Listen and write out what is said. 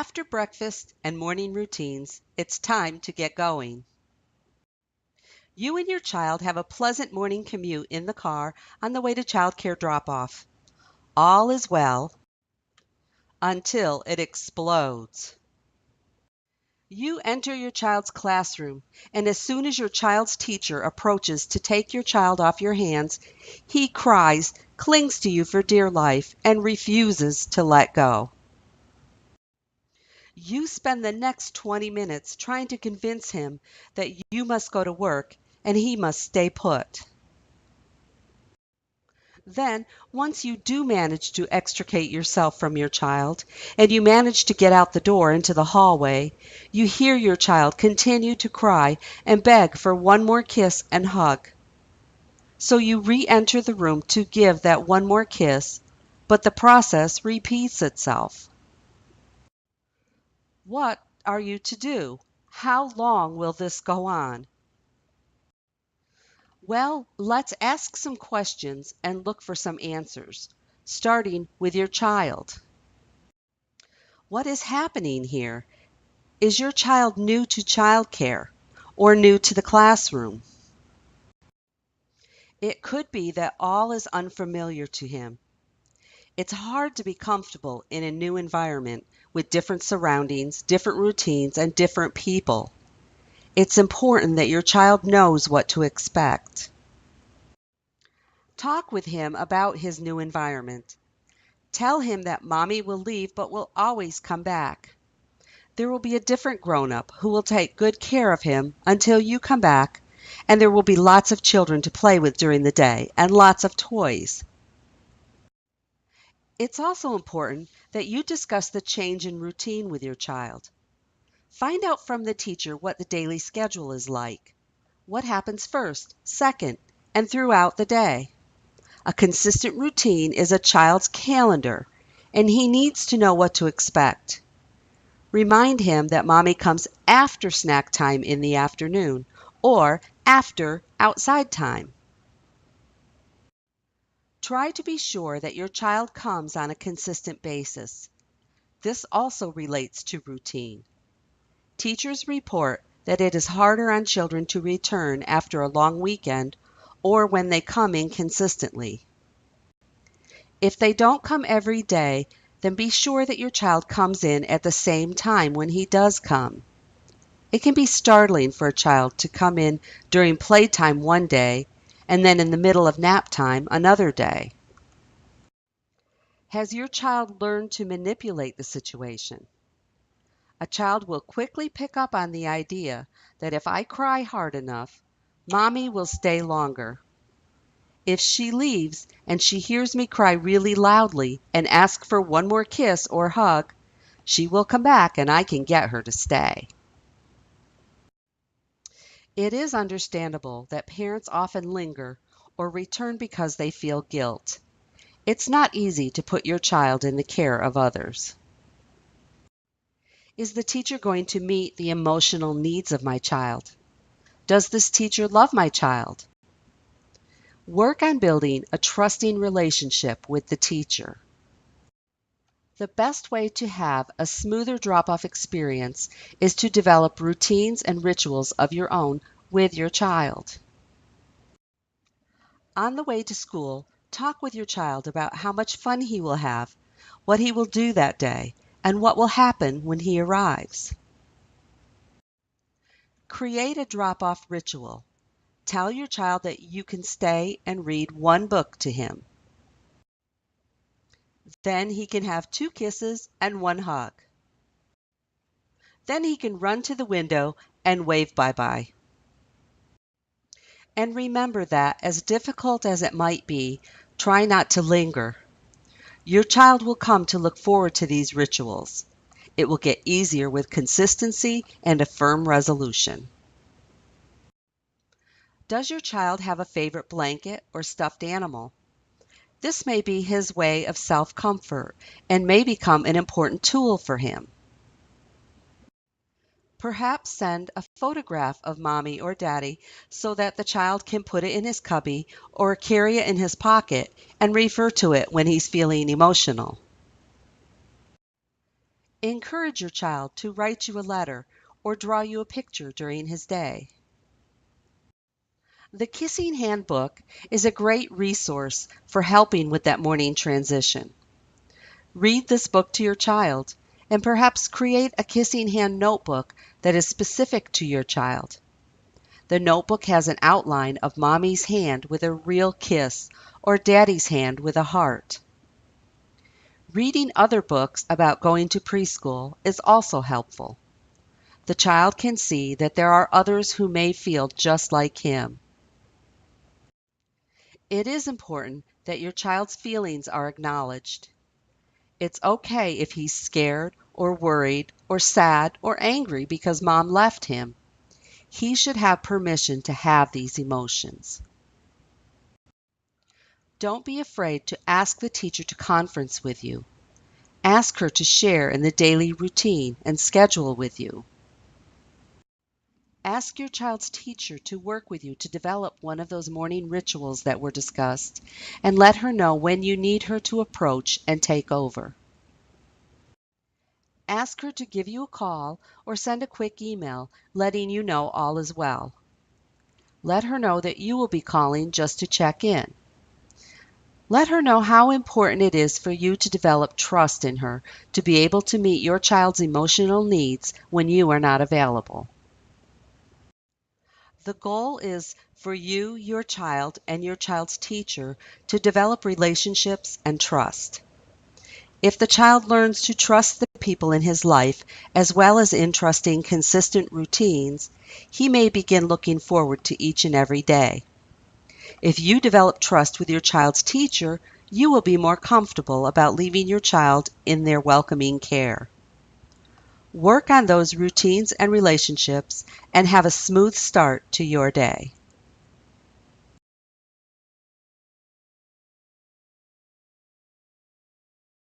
After breakfast and morning routines, it's time to get going. You and your child have a pleasant morning commute in the car on the way to childcare drop-off. All is well until it explodes. You enter your child's classroom, and as soon as your child's teacher approaches to take your child off your hands, he cries, clings to you for dear life, and refuses to let go. You spend the next 20 minutes trying to convince him that you must go to work and he must stay put. Then, once you do manage to extricate yourself from your child and you manage to get out the door into the hallway, you hear your child continue to cry and beg for one more kiss and hug. So you re-enter the room to give that one more kiss, but the process repeats itself. What are you to do? How long will this go on? Well, let's ask some questions and look for some answers, starting with your child. What is happening here? Is your child new to childcare or new to the classroom? It could be that all is unfamiliar to him. It's hard to be comfortable in a new environment with different surroundings, different routines, and different people. It's important that your child knows what to expect. Talk with him about his new environment. Tell him that mommy will leave but will always come back. There will be a different grown-up who will take good care of him until you come back, and there will be lots of children to play with during the day and lots of toys. It's also important that you discuss the change in routine with your child. Find out from the teacher what the daily schedule is like. What happens first, second, and throughout the day. A consistent routine is a child's calendar, and he needs to know what to expect. Remind him that mommy comes after snack time in the afternoon or after outside time. Try to be sure that your child comes on a consistent basis. This also relates to routine. Teachers report that it is harder on children to return after a long weekend or when they come inconsistently. If they don't come every day, then be sure that your child comes in at the same time when he does come. It can be startling for a child to come in during playtime one day and then in the middle of nap time another day. Has your child learned to manipulate the situation? A child will quickly pick up on the idea that if I cry hard enough, mommy will stay longer. If she leaves and she hears me cry really loudly and ask for one more kiss or hug, she will come back and I can get her to stay. It is understandable that parents often linger or return because they feel guilt. It's not easy to put your child in the care of others. Is the teacher going to meet the emotional needs of my child? Does this teacher love my child? Work on building a trusting relationship with the teacher. The best way to have a smoother drop-off experience is to develop routines and rituals of your own with your child. On the way to school, talk with your child about how much fun he will have, what he will do that day, and what will happen when he arrives. Create a drop-off ritual. Tell your child that you can stay and read one book to him. Then he can have 2 kisses and 1 hug. Then he can run to the window and wave bye-bye. And remember that, as difficult as it might be, try not to linger. Your child will come to look forward to these rituals. It will get easier with consistency and a firm resolution. Does your child have a favorite blanket or stuffed animal? This may be his way of self-comfort and may become an important tool for him. Perhaps send a photograph of mommy or daddy so that the child can put it in his cubby or carry it in his pocket and refer to it when he's feeling emotional. Encourage your child to write you a letter or draw you a picture during his day. The Kissing Handbook is a great resource for helping with that morning transition. Read this book to your child and perhaps create a kissing hand notebook that is specific to your child. The notebook has an outline of mommy's hand with a real kiss or daddy's hand with a heart. Reading other books about going to preschool is also helpful. The child can see that there are others who may feel just like him. It is important that your child's feelings are acknowledged. It's okay if he's scared or worried or sad or angry because mom left him. He should have permission to have these emotions. Don't be afraid to ask the teacher to conference with you. Ask her to share in the daily routine and schedule with you. Ask your child's teacher to work with you to develop one of those morning rituals that were discussed, and let her know when you need her to approach and take over. Ask her to give you a call or send a quick email letting you know all is well. Let her know that you will be calling just to check in. Let her know how important it is for you to develop trust in her to be able to meet your child's emotional needs when you are not available. The goal is for you, your child, and your child's teacher to develop relationships and trust. If the child learns to trust the people in his life, as well as entrusting consistent routines, he may begin looking forward to each and every day. If you develop trust with your child's teacher, you will be more comfortable about leaving your child in their welcoming care. Work on those routines and relationships and have a smooth start to your day.